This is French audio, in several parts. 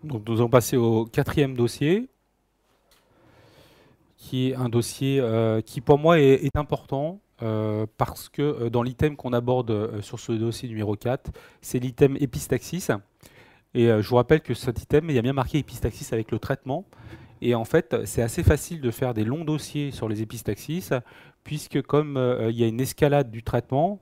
Donc nous allons passer au quatrième dossier, qui est un dossier qui pour moi est important parce que dans l'item qu'on aborde sur ce dossier numéro 4, c'est l'item épistaxis. Et je vous rappelle que cet item, il y a bien marqué épistaxis avec le traitement. Et en fait, c'est assez facile de faire des longs dossiers sur les épistaxis, puisque comme il y a une escalade du traitement,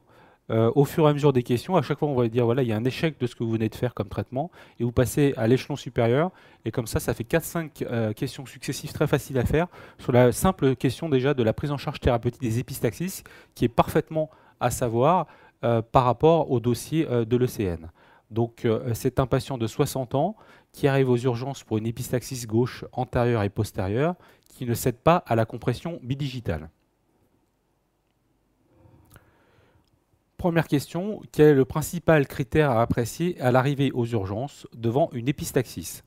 au fur et à mesure des questions, à chaque fois on va dire voilà, il y a un échec de ce que vous venez de faire comme traitement, et vous passez à l'échelon supérieur, et comme ça fait 4-5 questions successives très faciles à faire sur la simple question déjà de la prise en charge thérapeutique des épistaxis, qui est parfaitement à savoir par rapport au dossier de l'ECN. Donc c'est un patient de 60 ans qui arrive aux urgences pour une épistaxis gauche antérieure et postérieure qui ne cède pas à la compression bidigitale. Première question, quel est le principal critère à apprécier à l'arrivée aux urgences devant une épistaxis?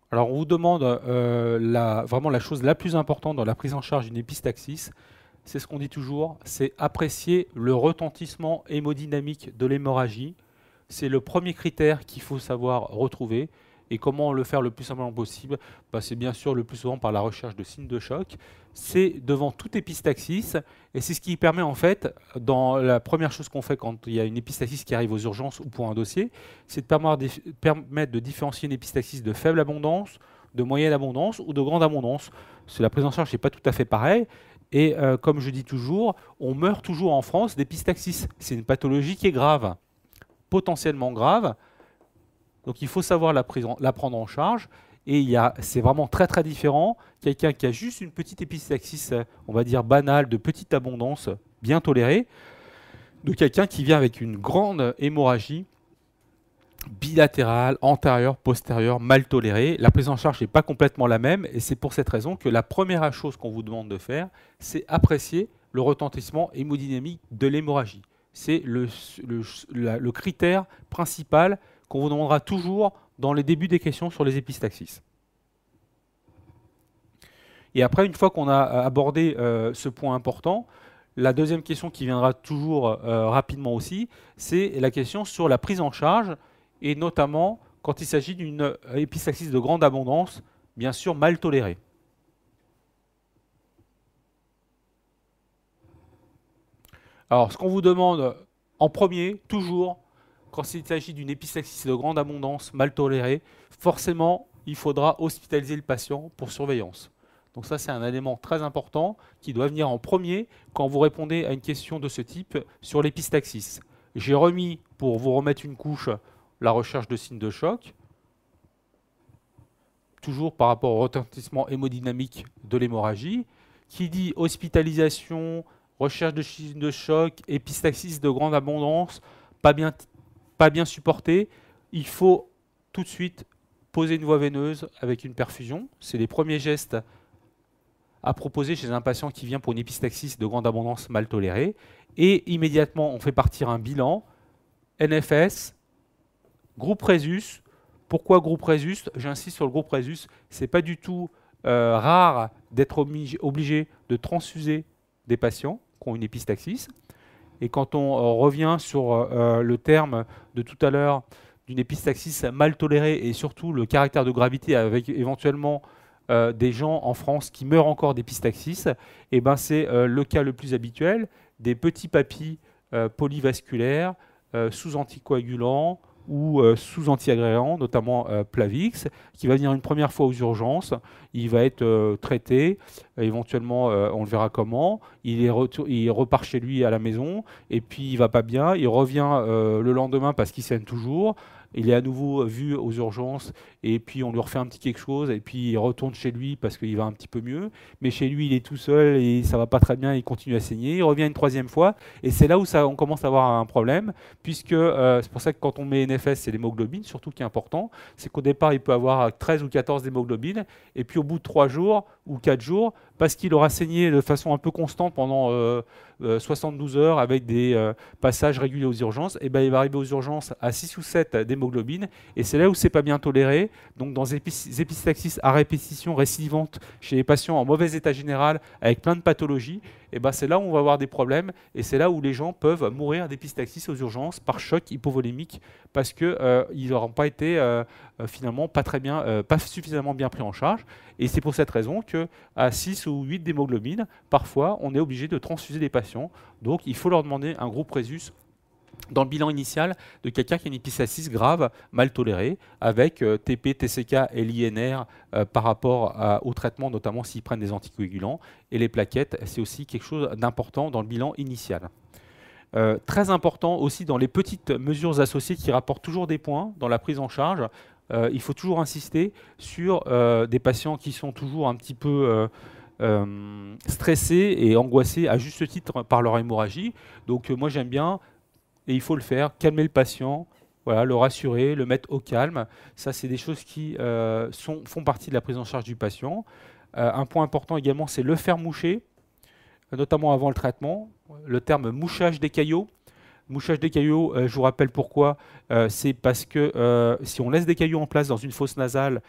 Alors on vous demande vraiment la chose la plus importante dans la prise en charge d'une épistaxis, c'est ce qu'on dit toujours, c'est apprécier le retentissement hémodynamique de l'hémorragie. C'est le premier critère qu'il faut savoir retrouver. Et comment le faire le plus simplement possible? C'est bien sûr le plus souvent par la recherche de signes de choc. C'est devant toute épistaxis. Et c'est ce qui permet en fait, dans la première chose qu'on fait quand il y a une épistaxis qui arrive aux urgences ou pour un dossier, c'est de permettre de différencier une épistaxis de faible abondance, de moyenne abondance ou de grande abondance. La prise en charge n'est pas tout à fait pareil. Et comme je dis toujours, on meurt toujours en France d'épistaxis. C'est une pathologie qui est grave, potentiellement grave. Donc il faut savoir la prendre en charge. Et c'est vraiment très très différent. Quelqu'un qui a juste une petite épistaxis, on va dire banale, de petite abondance, bien tolérée, de quelqu'un qui vient avec une grande hémorragie bilatérale, antérieure, postérieure, mal tolérée. La prise en charge n'est pas complètement la même. Et c'est pour cette raison que la première chose qu'on vous demande de faire, c'est apprécier le retentissement hémodynamique de l'hémorragie. C'est le critère principal qu'on vous demandera toujours dans les débuts des questions sur les épistaxis. Et après, une fois qu'on a abordé ce point important, la deuxième question qui viendra toujours rapidement aussi, c'est la question sur la prise en charge, et notamment quand il s'agit d'une épistaxis de grande abondance, bien sûr mal tolérée. Alors, ce qu'on vous demande en premier, toujours, quand il s'agit d'une épistaxis de grande abondance mal tolérée, forcément, il faudra hospitaliser le patient pour surveillance. Donc ça, c'est un élément très important qui doit venir en premier quand vous répondez à une question de ce type sur l'épistaxis. J'ai remis, pour vous remettre une couche, la recherche de signes de choc, toujours par rapport au retentissement hémodynamique de l'hémorragie, qui dit hospitalisation, recherche de signes de choc, épistaxis de grande abondance, pas bien supporté, il faut tout de suite poser une voie veineuse avec une perfusion. C'est les premiers gestes à proposer chez un patient qui vient pour une épistaxis de grande abondance mal tolérée. Et immédiatement, on fait partir un bilan, NFS, groupe Rhésus. Pourquoi groupe Rhésus? J'insiste sur le groupe Rhésus. Ce n'est pas du tout rare d'être obligé de transfuser des patients qui ont une épistaxis. Et quand on revient sur le terme de tout à l'heure d'une épistaxis mal tolérée et surtout le caractère de gravité avec éventuellement des gens en France qui meurent encore d'épistaxis, et ben c'est le cas le plus habituel des petits papilles polyvasculaires sous anticoagulants ou sous antiagrégants, notamment Plavix, qui va venir une première fois aux urgences. Il va être traité, éventuellement on le verra comment. Il repart chez lui à la maison, et puis il va pas bien. Il revient le lendemain parce qu'il saigne toujours. Il est à nouveau vu aux urgences, et puis on lui refait un petit quelque chose, et puis il retourne chez lui parce qu'il va un petit peu mieux. Mais chez lui, il est tout seul et ça va pas très bien, il continue à saigner. Il revient une troisième fois, et c'est là où on commence à avoir un problème, puisque c'est pour ça que quand on met NFS, c'est l'hémoglobine, surtout qui est important. C'est qu'au départ, il peut avoir 13 ou 14 d'hémoglobine, et puis au bout de 3 jours ou 4 jours, parce qu'il aura saigné de façon un peu constante pendant 72 heures avec des passages réguliers aux urgences, et ben, il va arriver aux urgences à 6 ou 7 d'hémoglobine, et c'est là où c'est pas bien toléré. Donc dans épistaxis à répétition récidivante chez les patients en mauvais état général avec plein de pathologies, et ben, c'est là où on va avoir des problèmes, et c'est là où les gens peuvent mourir d'épistaxis aux urgences par choc hypovolémique parce qu'ils n'auront pas été finalement pas suffisamment bien pris en charge. Et c'est pour cette raison qu'à 6 ou 8 d'hémoglobine, parfois, on est obligé de transfuser les patients. Donc, il faut leur demander un groupe Rhésus dans le bilan initial de quelqu'un qui a une épistaxis grave, mal tolérée, avec TP, TCK et l'INR par rapport au traitement, notamment s'ils prennent des anticoagulants. Et les plaquettes, c'est aussi quelque chose d'important dans le bilan initial. Très important aussi dans les petites mesures associées qui rapportent toujours des points dans la prise en charge. Il faut toujours insister sur des patients qui sont toujours un petit peu stressés et angoissés à juste titre par leur hémorragie. Donc moi j'aime bien, et il faut le faire, calmer le patient, voilà, le rassurer, le mettre au calme. Ça, c'est des choses qui font partie de la prise en charge du patient. Un point important également, c'est le faire moucher, notamment avant le traitement. Le terme mouchage des caillots. Mouchage des caillots, je vous rappelle pourquoi. C'est parce que si on laisse des caillots en place dans une fosse nasale,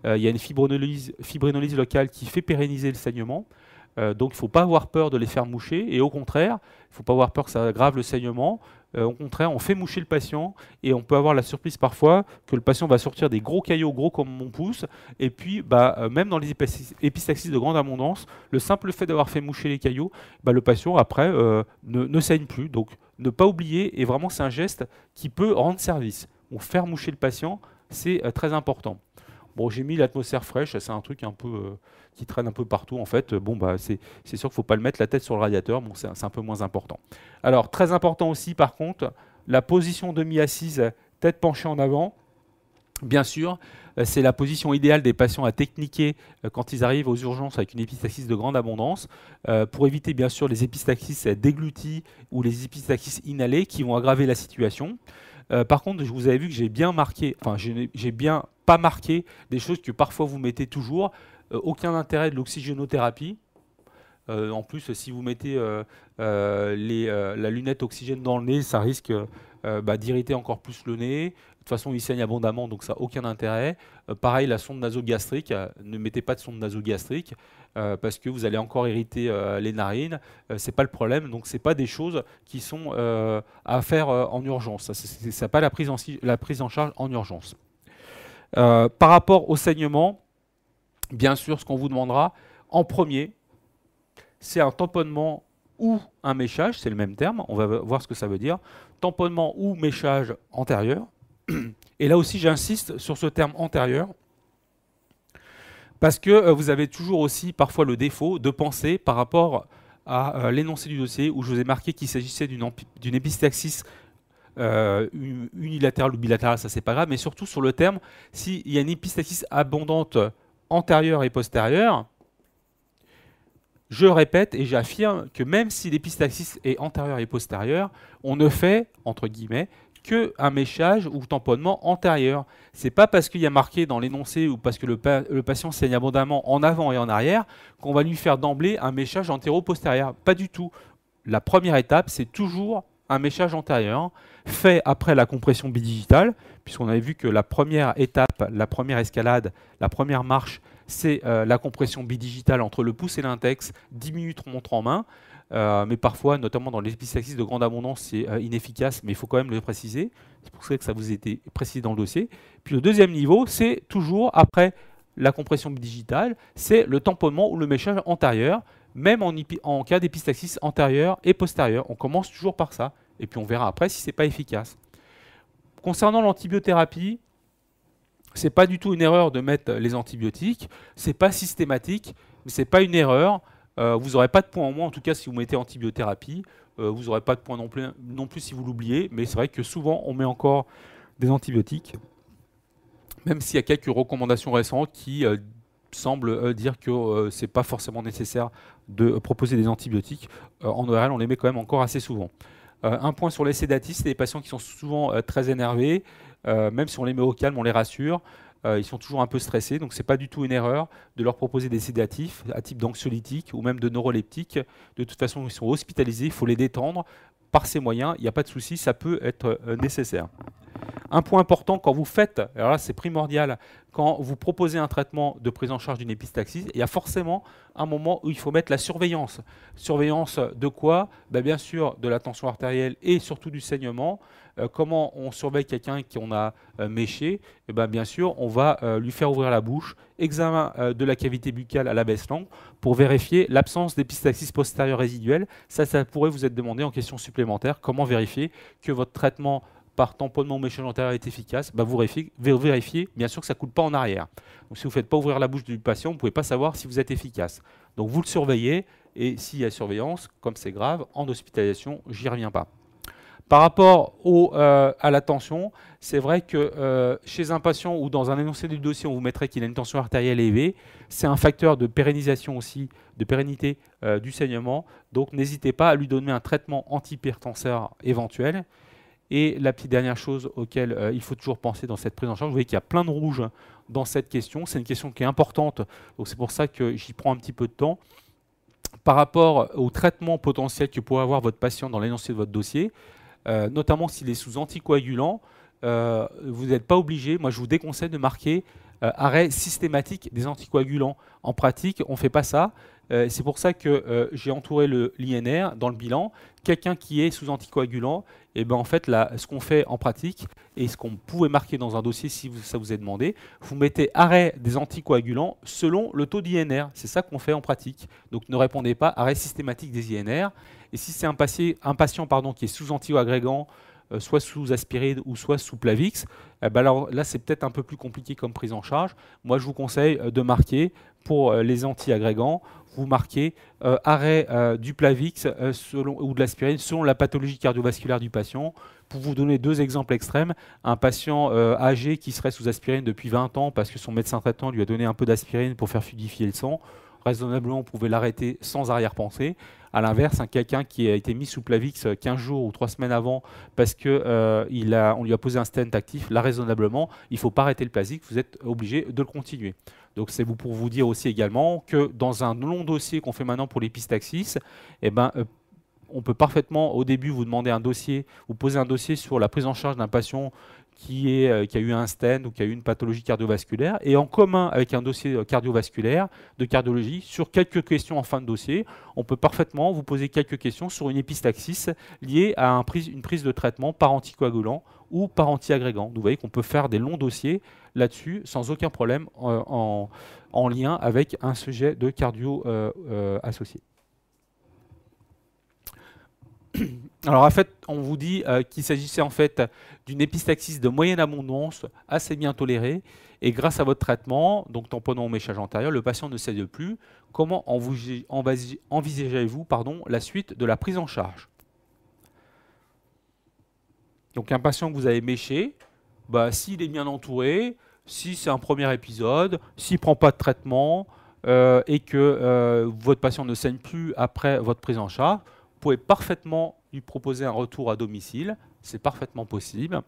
il y a une fibrinolyse locale qui fait pérenniser le saignement. Donc il ne faut pas avoir peur de les faire moucher. Et au contraire, il ne faut pas avoir peur que ça aggrave le saignement. Au contraire, on fait moucher le patient et on peut avoir la surprise parfois que le patient va sortir des gros caillots, gros comme mon pouce. Et puis, même dans les épistaxis de grande abondance, le simple fait d'avoir fait moucher les caillots, le patient après ne saigne plus. Donc, ne pas oublier, et vraiment c'est un geste qui peut rendre service. On faire moucher le patient, c'est très important. Bon, j'ai mis l'atmosphère fraîche, c'est un truc un peu qui traîne un peu partout en fait. Bon, c'est sûr qu'il ne faut pas le mettre la tête sur le radiateur, bon, c'est un peu moins important. Alors, très important aussi par contre, la position demi-assise, tête penchée en avant. Bien sûr, c'est la position idéale des patients à techniquer quand ils arrivent aux urgences avec une épistaxis de grande abondance, pour éviter bien sûr les épistaxis déglutis ou les épistaxis inhalés qui vont aggraver la situation. Par contre, vous avez vu que j'ai bien marqué, enfin j'ai bien pas marqué des choses que parfois vous mettez toujours. Aucun intérêt de l'oxygénothérapie. En plus, si vous mettez la lunette oxygène dans le nez, ça risque d'irriter encore plus le nez. De toute façon, il saigne abondamment, donc ça n'a aucun intérêt. Pareil, la sonde nasogastrique, ne mettez pas de sonde nasogastrique parce que vous allez encore irriter les narines. C'est pas le problème, donc c'est pas des choses qui sont à faire en urgence. Ça n'a pas la prise en charge en urgence. Par rapport au saignement, bien sûr, ce qu'on vous demandera en premier, c'est un tamponnement ou un méchage, c'est le même terme, on va voir ce que ça veut dire. Tamponnement ou méchage antérieur. Et là aussi, j'insiste sur ce terme antérieur, parce que vous avez toujours aussi parfois le défaut de penser par rapport à l'énoncé du dossier où je vous ai marqué qu'il s'agissait d'une épistaxis unilatérale ou bilatérale, ça c'est pas grave, mais surtout sur le terme, s'il y a une épistaxis abondante antérieure et postérieure, je répète et j'affirme que même si l'épistaxis est antérieure et postérieure, on ne fait, entre guillemets, qu'un méchage ou tamponnement antérieur. Ce n'est pas parce qu'il y a marqué dans l'énoncé ou parce que le patient saigne abondamment en avant et en arrière qu'on va lui faire d'emblée un méchage antéro-postérieur. Pas du tout. La première étape, c'est toujours un méchage antérieur fait après la compression bidigitale, puisqu'on avait vu que la première étape, la première escalade, la première marche, c'est la compression bidigitale entre le pouce et l'index, 10 minutes montre en main. Mais parfois, notamment dans les épistaxis de grande abondance, c'est inefficace, mais il faut quand même le préciser. C'est pour ça que ça vous a été précisé dans le dossier. Puis le deuxième niveau, c'est toujours après la compression bidigitale, c'est le tamponnement ou le méchage antérieur, même en cas d'épistaxis antérieure et postérieure. On commence toujours par ça, et puis on verra après si ce n'est pas efficace. Concernant l'antibiothérapie, ce n'est pas du tout une erreur de mettre les antibiotiques, ce n'est pas systématique, mais ce n'est pas une erreur. Vous n'aurez pas de points en moins, en tout cas si vous mettez antibiothérapie. Vous n'aurez pas de points non plus si vous l'oubliez, mais c'est vrai que souvent on met encore des antibiotiques, même s'il y a quelques recommandations récentes qui semblent dire que ce n'est pas forcément nécessaire de proposer des antibiotiques. En ORL, on les met quand même encore assez souvent. Un point sur les sédatifs, c'est des patients qui sont souvent très énervés. Même si on les met au calme, on les rassure. ils sont toujours un peu stressés, donc ce n'est pas du tout une erreur de leur proposer des sédatifs à type d'anxiolytiques ou même de neuroleptiques. De toute façon, ils sont hospitalisés, il faut les détendre par ces moyens, il n'y a pas de souci, ça peut être nécessaire. Un point important quand vous faites, alors là c'est primordial, quand vous proposez un traitement de prise en charge d'une épistaxie, il y a forcément un moment où il faut mettre la surveillance. Surveillance de quoi? Bien sûr de la tension artérielle et surtout du saignement. Comment on surveille quelqu'un qu'on a méché? Bien sûr, on va lui faire ouvrir la bouche, examen de la cavité buccale à la baisse-langue pour vérifier l'absence d'épistaxis postérieure résiduelle. Ça pourrait vous être demandé en question supplémentaire. Comment vérifier que votre traitement par tamponnement ou méchage antérieur est efficace? Vous vérifiez bien sûr que ça ne coule pas en arrière. Donc si vous ne faites pas ouvrir la bouche du patient, vous ne pouvez pas savoir si vous êtes efficace. Donc vous le surveillez, et s'il y a surveillance, comme c'est grave, en hospitalisation, j'y reviens pas. Par rapport à la tension, c'est vrai que chez un patient ou dans un énoncé du dossier, on vous mettrait qu'il a une tension artérielle élevée. C'est un facteur de pérennisation aussi, de pérennité du saignement. Donc n'hésitez pas à lui donner un traitement antihypertenseur éventuel. Et la petite dernière chose auquel il faut toujours penser dans cette prise en charge, vous voyez qu'il y a plein de rouge dans cette question. C'est une question qui est importante, donc c'est pour ça que j'y prends un petit peu de temps. Par rapport au traitement potentiel que pourrait avoir votre patient dans l'énoncé de votre dossier, notamment s'il est sous anticoagulant, vous n'êtes pas obligé, moi je vous déconseille de marquer arrêt systématique des anticoagulants. En pratique, on ne fait pas ça. C'est pour ça que j'ai entouré l'INR dans le bilan. Quelqu'un qui est sous anticoagulant, en fait, là, ce qu'on fait en pratique et ce qu'on pouvait marquer dans un dossier si ça vous est demandé, vous mettez arrêt des anticoagulants selon le taux d'INR. C'est ça qu'on fait en pratique. Donc ne répondez pas arrêt systématique des INR. Et si c'est un patient qui est sous anticoagrégant, soit sous aspirine ou soit sous Plavix, alors là c'est peut-être un peu plus compliqué comme prise en charge. Moi je vous conseille de marquer pour les anti-agrégants, vous marquez arrêt du Plavix ou de l'aspirine selon la pathologie cardiovasculaire du patient. Pour vous donner deux exemples extrêmes, un patient âgé qui serait sous aspirine depuis 20 ans parce que son médecin traitant lui a donné un peu d'aspirine pour faire fluidifier le sang, raisonnablement, on pouvait l'arrêter sans arrière-pensée. À l'inverse, quelqu'un qui a été mis sous Plavix 15 jours ou 3 semaines avant parce qu'on lui a posé un stent actif, là, raisonnablement, il ne faut pas arrêter le Plavix, vous êtes obligé de le continuer. Donc, c'est pour vous dire aussi également que dans un long dossier qu'on fait maintenant pour l'épistaxis, on peut parfaitement, au début, vous demander un dossier, vous poser un dossier sur la prise en charge d'un patient qui a eu un stent ou qui a eu une pathologie cardiovasculaire, et en commun avec un dossier cardiovasculaire, de cardiologie, sur quelques questions en fin de dossier, on peut parfaitement vous poser quelques questions sur une épistaxis liée à une prise de traitement par anticoagulant ou par antiagrégant. Vous voyez qu'on peut faire des longs dossiers là-dessus sans aucun problème en lien avec un sujet de cardio associé. Alors en fait, on vous dit qu'il s'agissait en fait d'une épistaxis de moyenne abondance, assez bien tolérée, et grâce à votre traitement, donc tamponnant au méchage antérieur, le patient ne cède plus. Comment envisagez-vous la suite de la prise en charge? Donc un patient que vous avez méché, s'il est bien entouré, si c'est un premier épisode, s'il ne prend pas de traitement et que votre patient ne saigne plus après votre prise en charge, vous pouvez parfaitement lui proposer un retour à domicile, c'est parfaitement possible.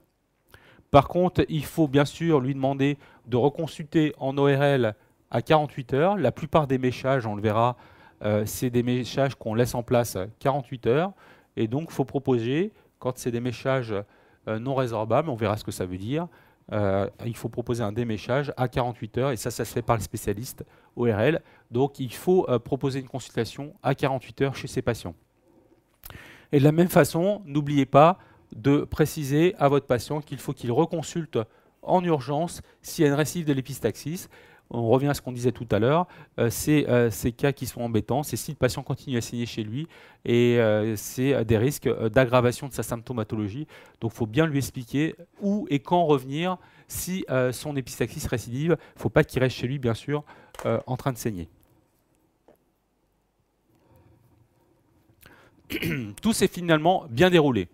Par contre, il faut bien sûr lui demander de reconsulter en ORL à 48 heures. La plupart des méchages, on le verra, c'est des méchages qu'on laisse en place 48 heures. Et donc, il faut proposer, quand c'est des méchages non résorbables, on verra ce que ça veut dire, il faut proposer un déméchage à 48 heures, et ça se fait par le spécialiste ORL. Donc, il faut proposer une consultation à 48 heures chez ces patients. Et de la même façon, n'oubliez pas de préciser à votre patient qu'il faut qu'il reconsulte en urgence s'il y a une récidive de l'épistaxis. On revient à ce qu'on disait tout à l'heure, c'est ces cas qui sont embêtants, c'est si le patient continue à saigner chez lui, et c'est des risques d'aggravation de sa symptomatologie. Donc il faut bien lui expliquer où et quand revenir si son épistaxis récidive. Il ne faut pas qu'il reste chez lui, bien sûr, en train de saigner. Tout s'est finalement bien déroulé.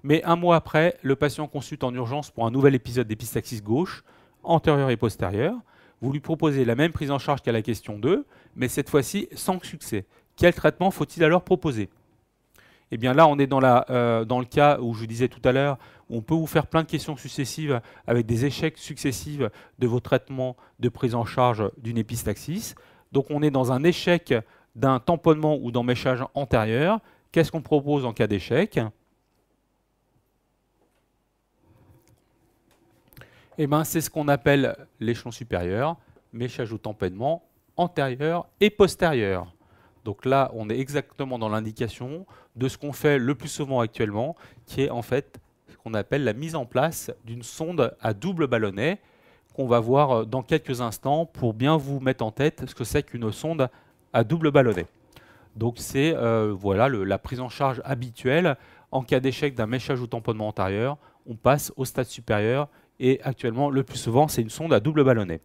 Mais un mois après, le patient consulte en urgence pour un nouvel épisode d'épistaxis gauche, antérieure et postérieure. Vous lui proposez la même prise en charge qu'à la question 2, mais cette fois-ci sans succès. Quel traitement faut-il alors proposer? Eh bien là, on est dans le cas où je disais tout à l'heure, où on peut vous faire plein de questions successives avec des échecs successifs de vos traitements de prise en charge d'une épistaxis. Donc on est dans un échec d'un tamponnement ou d'emméchage antérieur. Qu'est-ce qu'on propose en cas d'échec? Eh bien, c'est ce qu'on appelle l'échelon supérieur, méchage ou tamponnement antérieur et postérieur. Donc là, on est exactement dans l'indication de ce qu'on fait le plus souvent actuellement, qui est en fait ce qu'on appelle la mise en place d'une sonde à double ballonnet, qu'on va voir dans quelques instants pour bien vous mettre en tête ce que c'est qu'une sonde à double ballonnet. Donc c'est voilà, la prise en charge habituelle. En cas d'échec d'un méchage ou tamponnement antérieur, on passe au stade supérieur et actuellement, le plus souvent, c'est une sonde à double ballonnet.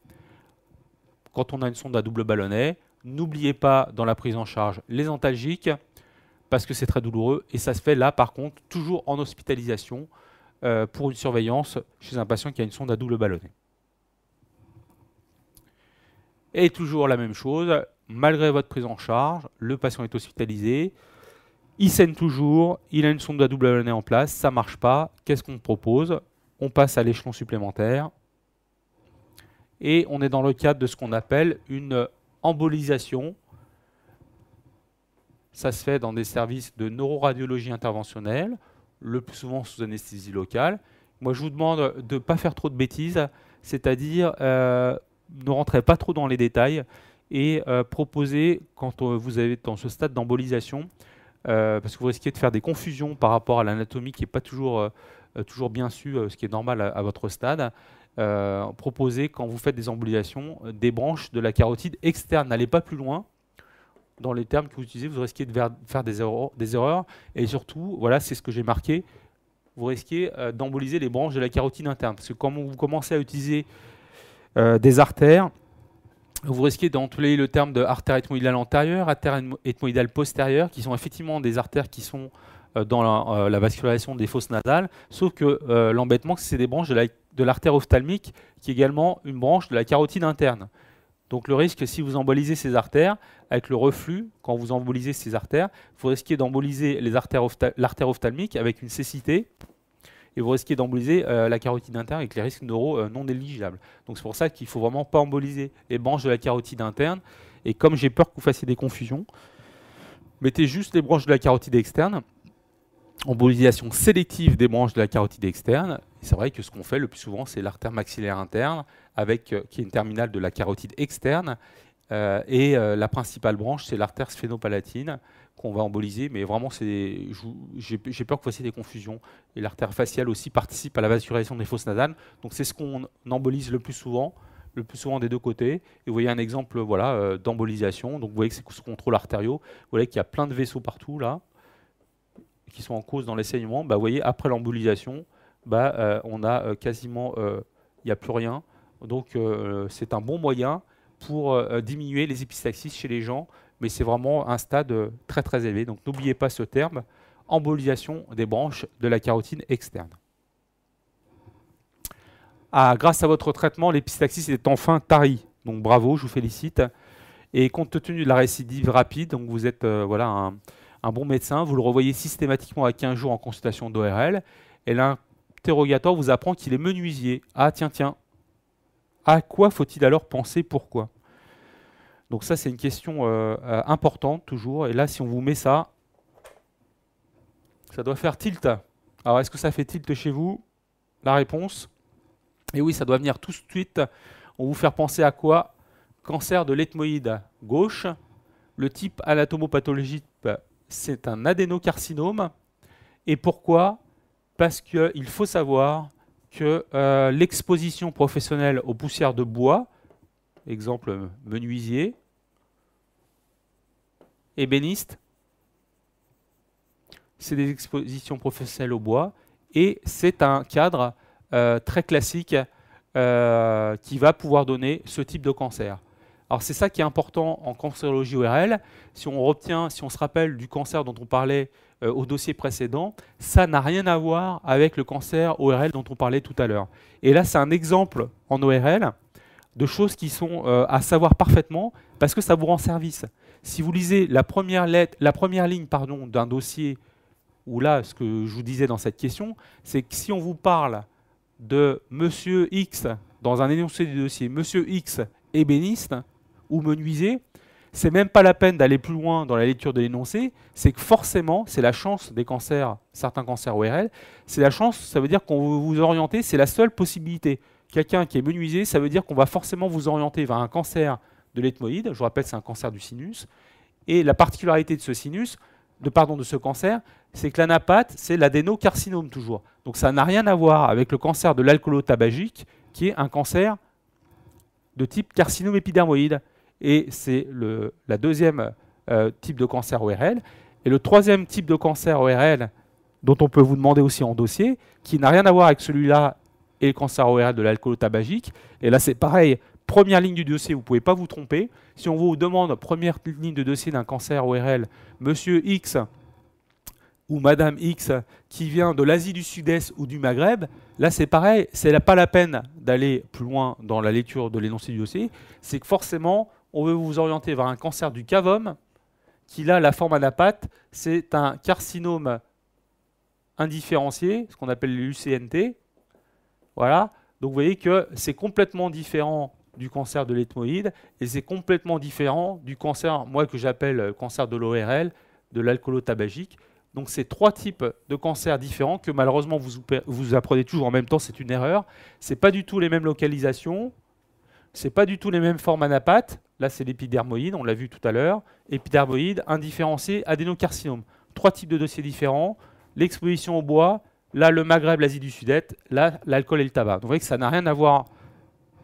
Quand on a une sonde à double ballonnet, n'oubliez pas dans la prise en charge les antalgiques parce que c'est très douloureux et ça se fait là par contre toujours en hospitalisation pour une surveillance chez un patient qui a une sonde à double ballonnet. Et toujours la même chose, malgré votre prise en charge, le patient est hospitalisé, il saigne toujours, il a une sonde à double ballonnet en place, ça ne marche pas, qu'est-ce qu'on propose? On passe à l'échelon supplémentaire et on est dans le cadre de ce qu'on appelle une embolisation. Ça se fait dans des services de neuroradiologie interventionnelle, le plus souvent sous anesthésie locale. Moi, je vous demande de ne pas faire trop de bêtises, c'est-à-dire ne rentrez pas trop dans les détails et proposez, quand vous avez dans ce stade d'embolisation, parce que vous risquez de faire des confusions par rapport à l'anatomie qui n'est pas toujours bien su, ce qui est normal à votre stade. Proposez, quand vous faites des embolisations, des branches de la carotide externe. N'allez pas plus loin. Dans les termes que vous utilisez, vous risquez de faire des erreurs. Et surtout, voilà, c'est ce que j'ai marqué, vous risquez d'emboliser les branches de la carotide interne. Parce que quand vous commencez à utiliser des artères, vous risquez d'employer le terme de artère ethmoïdale antérieure, artère ethmoïdale postérieure, qui sont effectivement des artères qui sont dans la vascularisation des fosses nasales, sauf que l'embêtement, c'est des branches de l'artère ophtalmique, qui est également une branche de la carotide interne. Donc le risque, si vous embolisez ces artères, avec le reflux, quand vous embolisez ces artères, vous risquez d'emboliser l'artère ophtalmique avec une cécité, et vous risquez d'emboliser la carotide interne avec les risques neuro non négligeables. Donc c'est pour ça qu'il ne faut vraiment pas emboliser les branches de la carotide interne. Et comme j'ai peur que vous fassiez des confusions, mettez juste les branches de la carotide externe, embolisation sélective des branches de la carotide externe. C'est vrai que ce qu'on fait le plus souvent, c'est l'artère maxillaire interne, qui est une terminale de la carotide externe. La principale branche, c'est l'artère sphénopalatine qu'on va emboliser, mais vraiment, j'ai peur que vous fassiez des confusions. Et l'artère faciale aussi participe à la vascularisation des fosses nasales. Donc c'est ce qu'on embolise le plus souvent des deux côtés. Et vous voyez un exemple voilà, d'embolisation. Donc vous voyez que c'est ce contrôle artériaux. Vous voyez qu'il y a plein de vaisseaux partout là, qui sont en cause dans les saignements. Bah, vous voyez, après l'embolisation, on a quasiment, il n'y a plus rien. Donc c'est un bon moyen pour diminuer les épistaxis chez les gens, mais c'est vraiment un stade très très élevé. Donc n'oubliez pas ce terme, embolisation des branches de la carotide externe. Grâce à votre traitement, l'épistaxis est enfin tarie. Donc bravo, je vous félicite. Et compte tenu de la récidive rapide, donc vous êtes voilà, un bon médecin, vous le revoyez systématiquement à 15 jours en consultation d'ORL, et l'interrogatoire vous apprend qu'il est menuisier. Ah tiens, à quoi faut-il alors penser? Pourquoi? Donc ça, c'est une question importante toujours. Et là, si on vous met ça, ça doit faire tilt. Alors, est-ce que ça fait tilt chez vous? La réponse? Et oui, ça doit venir tout de suite. On va vous faire penser à quoi? Cancer de l'ethmoïde gauche. Le type anatomopathologique, c'est un adénocarcinome. Et pourquoi? Parce qu'il faut savoir que l'exposition professionnelle aux poussières de bois, exemple menuisier, ébéniste, c'est des expositions professionnelles au bois et c'est un cadre très classique qui va pouvoir donner ce type de cancer. Alors c'est ça qui est important en cancérologie ORL. Si on se rappelle du cancer dont on parlait au dossier précédent, ça n'a rien à voir avec le cancer ORL dont on parlait tout à l'heure. Et là, c'est un exemple en ORL de choses qui sont à savoir parfaitement parce que ça vous rend service. Si vous lisez la première ligne d'un dossier où là, ce que je vous disais dans cette question, c'est que si on vous parle de Monsieur X dans un énoncé du dossier, Monsieur X ébéniste ou menuisier, c'est même pas la peine d'aller plus loin dans la lecture de l'énoncé, c'est que forcément, c'est la chance des cancers, certains cancers ORL, c'est la chance, ça veut dire qu'on veut vous orienter, c'est la seule possibilité. Quelqu'un qui est menuisier, ça veut dire qu'on va forcément vous orienter vers un cancer de l'ethmoïde, je vous rappelle, c'est un cancer du sinus, et la particularité de ce sinus, de ce cancer, c'est que l'anapathe, c'est l'adénocarcinome toujours. Donc ça n'a rien à voir avec le cancer de l'alcoolotabagique, qui est un cancer de type carcinome épidermoïde. Et c'est la deuxième type de cancer ORL. Et le troisième type de cancer ORL, dont on peut vous demander aussi en dossier, qui n'a rien à voir avec celui-là et le cancer ORL de l'alcoolotabagique. Et là, c'est pareil, première ligne du dossier, vous ne pouvez pas vous tromper. Si on vous demande première ligne de dossier d'un cancer ORL, Monsieur X ou Madame X qui vient de l'Asie du Sud-Est ou du Maghreb, là c'est pareil, c'est pas la peine d'aller plus loin dans la lecture de l'énoncé du dossier, c'est que forcément on veut vous orienter vers un cancer du cavum qui là, la forme anapathe, c'est un carcinome indifférencié, ce qu'on appelle l'UCNT. Voilà, donc vous voyez que c'est complètement différent du cancer de l'ethmoïde et c'est complètement différent du cancer, moi que j'appelle cancer de l'ORL, de l'alcoolotabagique. Donc c'est trois types de cancers différents que malheureusement vous apprenez toujours en même temps, c'est une erreur. Ce n'est pas du tout les mêmes localisations, ce n'est pas du tout les mêmes formes anapathes. Là c'est l'épidermoïde, on l'a vu tout à l'heure. Épidermoïde, indifférencié, adénocarcinome. Trois types de dossiers différents. L'exposition au bois, là le Maghreb, l'Asie du Sud-Est, là l'alcool et le tabac. Donc vous voyez que ça n'a rien à voir.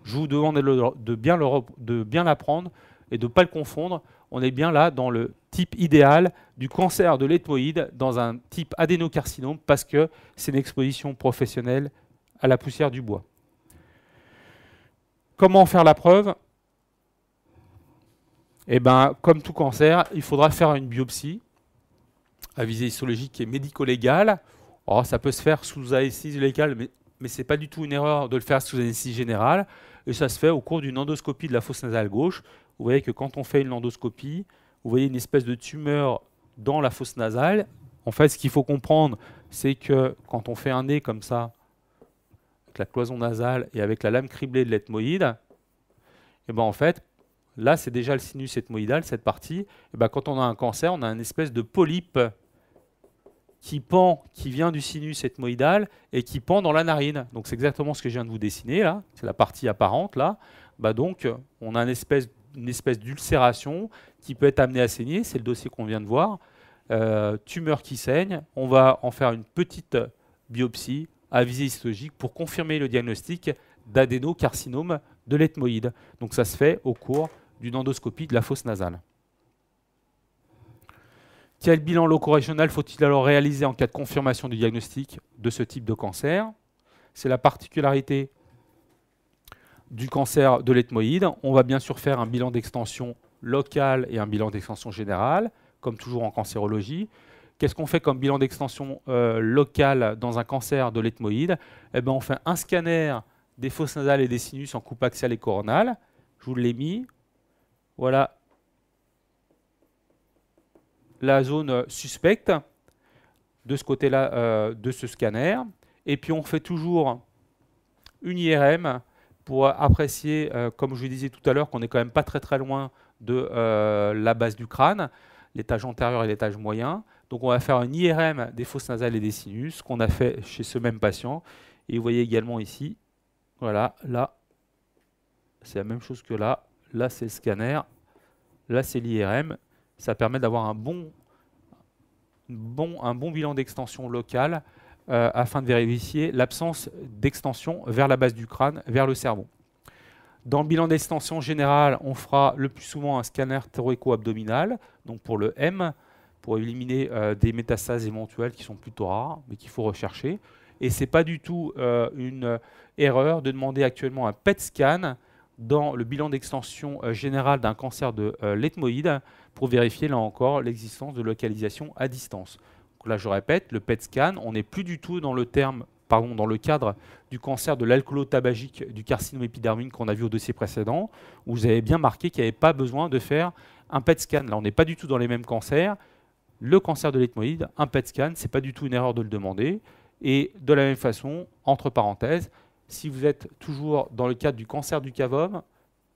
Je vous demande de bien l'apprendre et de ne pas le confondre. On est bien là dans le type idéal du cancer de l'ethmoïde dans un type adénocarcinome parce que c'est une exposition professionnelle à la poussière du bois. Comment faire la preuve? Eh bien, comme tout cancer, il faudra faire une biopsie à visée histologique qui est médico-légale. Oh, ça peut se faire sous anesthésie légale, mais ce n'est pas du tout une erreur de le faire sous anesthésie générale. Et ça se fait au cours d'une endoscopie de la fosse nasale gauche. Vous voyez que quand on fait une endoscopie, vous voyez une espèce de tumeur dans la fosse nasale. En fait, ce qu'il faut comprendre, c'est que quand on fait un nez comme ça, avec la cloison nasale et avec la lame criblée de l'ethmoïde, et ben en fait, là, c'est déjà le sinus ethmoïdal, cette partie. Et ben quand on a un cancer, on a une espèce de polype qui pend, qui vient du sinus ethmoïdal et qui pend dans la narine. Donc c'est exactement ce que je viens de vous dessiner là, c'est la partie apparente là. Bah donc on a une espèce d'ulcération qui peut être amenée à saigner, c'est le dossier qu'on vient de voir. Tumeur qui saigne, on va en faire une petite biopsie à visée histologique pour confirmer le diagnostic d'adénocarcinome de l'ethmoïde. Donc ça se fait au cours d'une endoscopie de la fosse nasale. Quel bilan loco-régional faut-il alors réaliser en cas de confirmation du diagnostic de ce type de cancer? C'est la particularité du cancer de l'ethmoïde. On va bien sûr faire un bilan d'extension locale et un bilan d'extension générale, comme toujours en cancérologie. Qu'est-ce qu'on fait comme bilan d'extension locale dans un cancer de l'ethmoïde? Eh bien, on fait un scanner des fosses nasales et des sinus en coupe axiale et coronale. Je vous l'ai mis. Voilà la zone suspecte de ce côté-là de ce scanner. Et puis on fait toujours une IRM pour apprécier, comme je vous disais tout à l'heure, qu'on n'est quand même pas très loin de la base du crâne, l'étage antérieur et l'étage moyen. Donc on va faire une IRM des fosses nasales et des sinus, qu'on a fait chez ce même patient. Et vous voyez également ici, voilà, là, c'est la même chose que là. Là, c'est le scanner. Là, c'est l'IRM. Ça permet d'avoir un bon bilan d'extension locale afin de vérifier l'absence d'extension vers la base du crâne, vers le cerveau. Dans le bilan d'extension générale, on fera le plus souvent un scanner thoraco-abdominal, donc pour le M, pour éliminer des métastases éventuelles qui sont plutôt rares, mais qu'il faut rechercher. Et ce n'est pas du tout une erreur de demander actuellement un PET scan dans le bilan d'extension générale d'un cancer de l'ethmoïde pour vérifier, là encore, l'existence de localisation à distance. Donc là, je répète, le PET scan, on n'est plus du tout dans le cadre du cancer de l'alcoolotabagique, du carcinome épidermique qu'on a vu au dossier précédent, où vous avez bien marqué qu'il n'y avait pas besoin de faire un PET scan. Là, on n'est pas du tout dans les mêmes cancers. le cancer de l'ethmoïde, un PET scan, ce n'est pas du tout une erreur de le demander. Et de la même façon, entre parenthèses, si vous êtes toujours dans le cadre du cancer du cavum,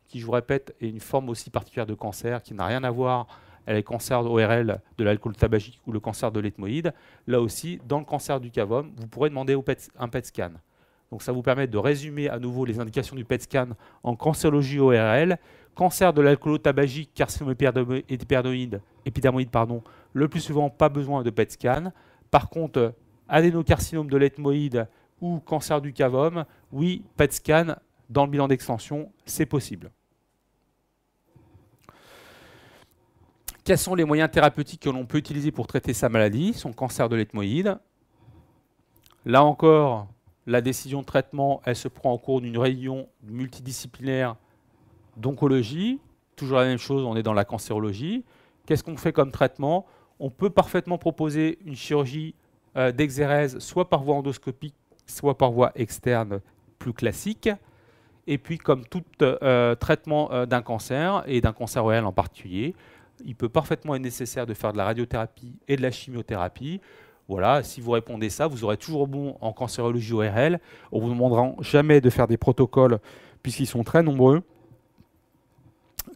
qui, je vous répète, est une forme aussi particulière de cancer qui n'a rien à voir avec le cancer ORL de l'alcool tabagique ou le cancer de l'ethmoïde, là aussi, dans le cancer du cavum, vous pourrez demander un PET scan. Donc ça vous permet de résumer à nouveau les indications du PET scan en cancérologie ORL, cancer de l'alcool tabagique, carcinome épidermoïde, le plus souvent pas besoin de PET scan. Par contre, adénocarcinome de l'ethmoïde ou cancer du cavum, oui, PET scan dans le bilan d'extension, c'est possible. Quels sont les moyens thérapeutiques que l'on peut utiliser pour traiter sa maladie, son cancer de l'ethmoïde? Là encore, la décision de traitement, elle se prend au cours d'une réunion multidisciplinaire d'oncologie. Toujours la même chose, on est dans la cancérologie. Qu'est-ce qu'on fait comme traitement? On peut parfaitement proposer une chirurgie d'exérèse, soit par voie endoscopique, soit par voie externe plus classique. Et puis, comme tout traitement d'un cancer, et d'un cancer ORL en particulier, il peut parfaitement être nécessaire de faire de la radiothérapie et de la chimiothérapie. Voilà, si vous répondez ça, vous aurez toujours bon en cancérologie ORL. On ne vous demandera jamais de faire des protocoles puisqu'ils sont très nombreux.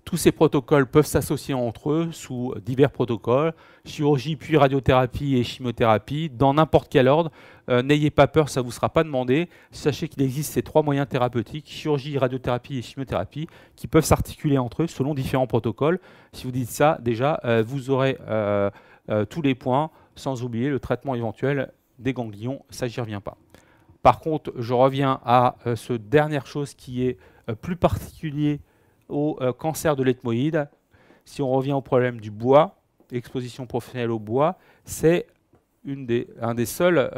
Tous ces protocoles peuvent s'associer entre eux sous divers protocoles, chirurgie puis radiothérapie et chimiothérapie, dans n'importe quel ordre. N'ayez pas peur, ça ne vous sera pas demandé. Sachez qu'il existe ces trois moyens thérapeutiques, chirurgie, radiothérapie et chimiothérapie, qui peuvent s'articuler entre eux selon différents protocoles. Si vous dites ça, déjà, vous aurez tous les points, sans oublier le traitement éventuel des ganglions, ça j'y reviens pas. Par contre, je reviens à ce dernière chose qui est plus particulier au cancer de l'ethmoïde. Si on revient au problème du bois, exposition professionnelle au bois, c'est un des seuls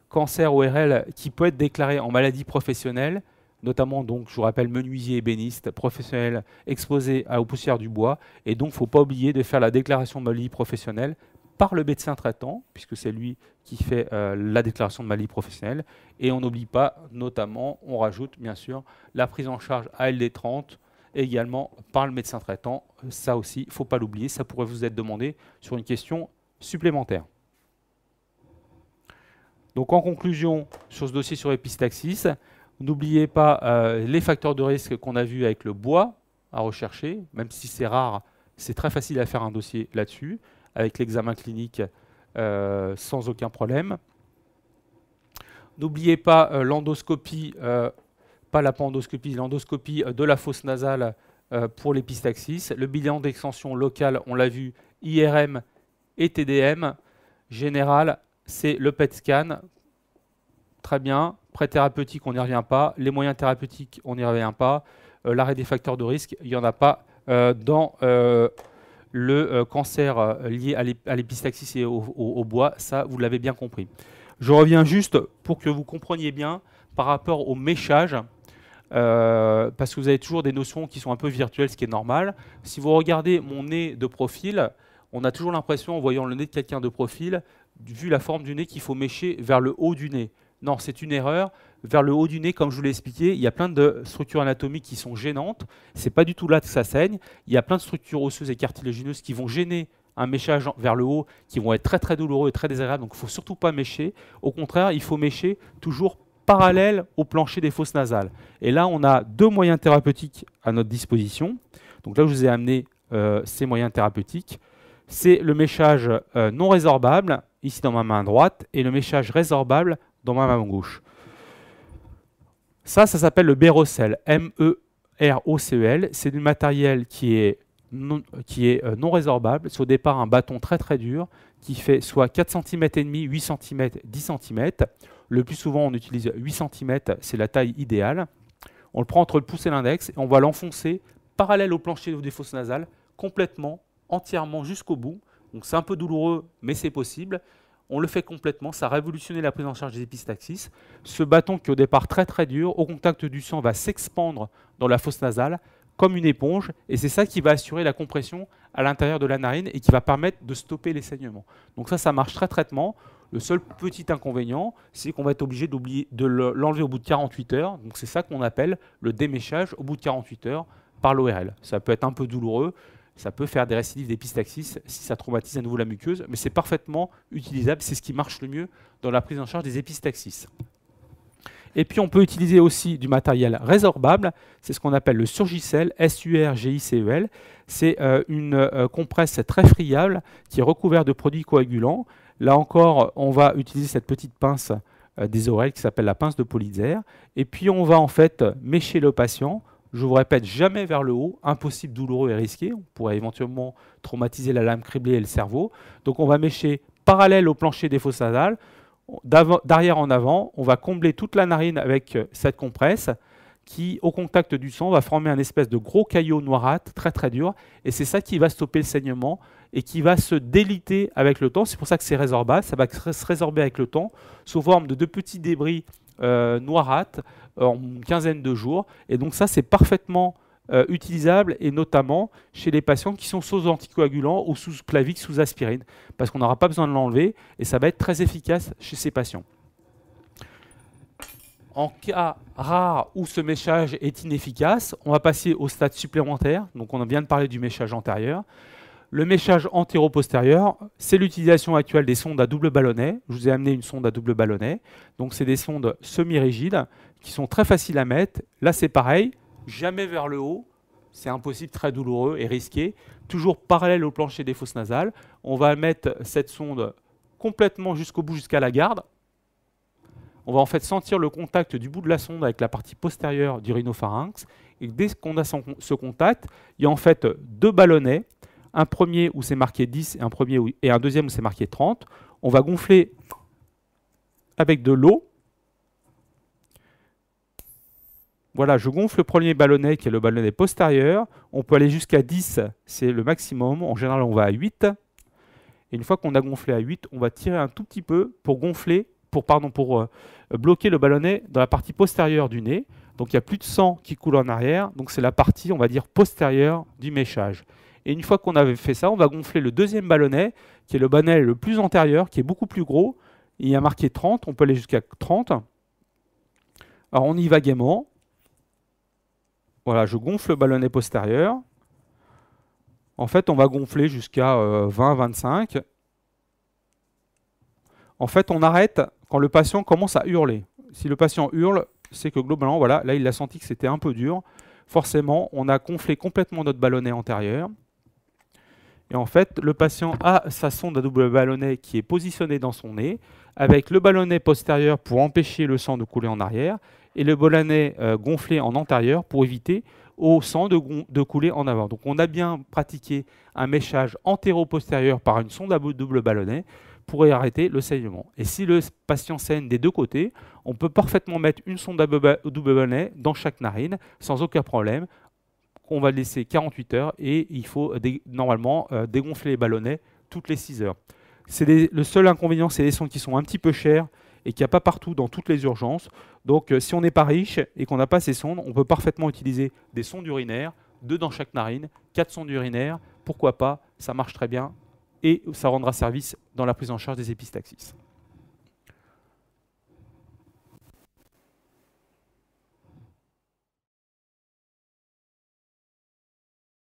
cancers ORL qui peut être déclaré en maladie professionnelle, notamment, donc, je vous rappelle, menuisier, ébéniste, professionnel exposé aux poussières du bois. Et donc, il ne faut pas oublier de faire la déclaration de maladie professionnelle par le médecin traitant, puisque c'est lui qui fait la déclaration de maladie professionnelle. Et on n'oublie pas, notamment, on rajoute bien sûr la prise en charge ALD30, également par le médecin traitant. Ça aussi, il ne faut pas l'oublier, ça pourrait vous être demandé sur une question supplémentaire. Donc en conclusion, sur ce dossier sur épistaxis, n'oubliez pas les facteurs de risque qu'on a vus avec le bois à rechercher, même si c'est rare, c'est très facile à faire un dossier là-dessus, avec l'examen clinique sans aucun problème. N'oubliez pas l'endoscopie, pas la pandoscopie, l'endoscopie de la fosse nasale pour l'épistaxis. Le bilan d'extension locale, on l'a vu, IRM et TDM. Général, c'est le PET scan. Très bien. Pré-thérapeutique, on n'y revient pas. Les moyens thérapeutiques, on n'y revient pas. L'arrêt des facteurs de risque, il n'y en a pas dans le cancer lié à l'épistaxis et au bois. Ça, vous l'avez bien compris. Je reviens juste pour que vous compreniez bien par rapport au méchage, parce que vous avez toujours des notions qui sont un peu virtuelles, ce qui est normal. Si vous regardez mon nez de profil, on a toujours l'impression, en voyant le nez de quelqu'un de profil, vu la forme du nez, qu'il faut mécher vers le haut du nez. Non, c'est une erreur. Vers le haut du nez, comme je vous l'ai expliqué, il y a plein de structures anatomiques qui sont gênantes. Ce n'est pas du tout là que ça saigne. Il y a plein de structures osseuses et cartilagineuses qui vont gêner un méchage vers le haut, qui vont être très très douloureux et très désagréables. Donc il ne faut surtout pas mécher. Au contraire, il faut mécher toujours parallèle au plancher des fosses nasales. Et là, on a deux moyens thérapeutiques à notre disposition. Donc là, je vous ai amené ces moyens thérapeutiques. C'est le méchage non résorbable, ici dans ma main droite, et le méchage résorbable dans ma main gauche. Ça s'appelle le Bérocel, M-E-R-O-C-E-L. C'est du matériel qui est non résorbable. C'est au départ un bâton très très dur qui fait soit 4 cm et demi, 8 cm, 10 cm. Le plus souvent, on utilise 8 cm, c'est la taille idéale. On le prend entre le pouce et l'index et on va l'enfoncer parallèle au plancher des fosses nasales, complètement, entièrement jusqu'au bout. Donc c'est un peu douloureux, mais c'est possible. On le fait complètement, ça a révolutionné la prise en charge des épistaxis. Ce bâton qui est au départ très très dur, au contact du sang, va s'expandre dans la fosse nasale comme une éponge, et c'est ça qui va assurer la compression à l'intérieur de la narine et qui va permettre de stopper les saignements. Donc ça marche très traitement. Le seul petit inconvénient, c'est qu'on va être obligé de l'enlever au bout de 48 heures. Donc c'est ça qu'on appelle le déméchage au bout de 48 heures par l'ORL. Ça peut être un peu douloureux. Ça peut faire des récidives d'épistaxis si ça traumatise à nouveau la muqueuse, mais c'est parfaitement utilisable, c'est ce qui marche le mieux dans la prise en charge des épistaxis. Et puis on peut utiliser aussi du matériel résorbable, c'est ce qu'on appelle le Surgicel, SURGICEL. C'est une compresse très friable qui est recouverte de produits coagulants. Là encore, on va utiliser cette petite pince des oreilles qui s'appelle la pince de Politzer. Et puis on va en fait mécher le patient. Je vous répète, jamais vers le haut, impossible, douloureux et risqué. On pourrait éventuellement traumatiser la lame criblée et le cerveau. Donc on va mécher parallèle au plancher des fosses nasales. D'arrière en avant, on va combler toute la narine avec cette compresse qui, au contact du sang, va former un espèce de gros caillot noirâtre, très très dur. Et c'est ça qui va stopper le saignement et qui va se déliter avec le temps. C'est pour ça que c'est résorbable. Ça va se résorber avec le temps sous forme de 2 petits débris noirâtres en une quinzaine de jours. Et donc ça, c'est parfaitement utilisable, et notamment chez les patients qui sont sous anticoagulants ou sous Plavix, sous aspirine, parce qu'on n'aura pas besoin de l'enlever, et ça va être très efficace chez ces patients. En cas rare où ce méchage est inefficace, on va passer au stade supplémentaire. Donc on vient de parler du méchage antérieur. Le méchage antéro-postérieur, c'est l'utilisation actuelle des sondes à double ballonnet. Je vous ai amené une sonde à double ballonnet. Donc c'est des sondes semi-rigides qui sont très faciles à mettre. Là c'est pareil, jamais vers le haut, c'est impossible, très douloureux et risqué. Toujours parallèle au plancher des fosses nasales. On va mettre cette sonde complètement jusqu'au bout, jusqu'à la garde. On va en fait sentir le contact du bout de la sonde avec la partie postérieure du rhinopharynx. Et dès qu'on a ce contact, il y a en fait 2 ballonnets. Un premier où c'est marqué 10 et un deuxième où c'est marqué 30. On va gonfler avec de l'eau. Voilà, je gonfle le premier ballonnet qui est le ballonnet postérieur. On peut aller jusqu'à 10, c'est le maximum. En général, on va à 8. Et une fois qu'on a gonflé à 8, on va tirer un tout petit peu pour gonfler, pour bloquer le ballonnet dans la partie postérieure du nez. Donc il n'y a plus de sang qui coule en arrière. Donc c'est la partie, on va dire, postérieure du méchage. Et une fois qu'on avait fait ça, on va gonfler le deuxième ballonnet, qui est le ballonnet le plus antérieur, qui est beaucoup plus gros. Il y a marqué 30, on peut aller jusqu'à 30. Alors on y va gaiement. Voilà, je gonfle le ballonnet postérieur. En fait, on va gonfler jusqu'à 20-25. En fait, on arrête quand le patient commence à hurler. Si le patient hurle, c'est que globalement, voilà, là, il a senti que c'était un peu dur. Forcément, on a gonflé complètement notre ballonnet antérieur. Et en fait, le patient a sa sonde à double ballonnet qui est positionnée dans son nez, avec le ballonnet postérieur pour empêcher le sang de couler en arrière, et le ballonnet gonflé en antérieur pour éviter au sang de couler en avant. Donc on a bien pratiqué un méchage antéro-postérieur par une sonde à double ballonnet pour arrêter le saignement. Et si le patient saigne des deux côtés, on peut parfaitement mettre une sonde à double ballonnet dans chaque narine sans aucun problème. On va laisser 48 heures et il faut normalement dégonfler les ballonnets toutes les 6 heures. Le seul inconvénient, c'est les sondes qui sont un petit peu chères et qu'il n'y a pas partout dans toutes les urgences. Donc si on n'est pas riche et qu'on n'a pas ces sondes, on peut parfaitement utiliser des sondes urinaires, 2 dans chaque narine, 4 sondes urinaires, pourquoi pas, ça marche très bien et ça rendra service dans la prise en charge des épistaxis.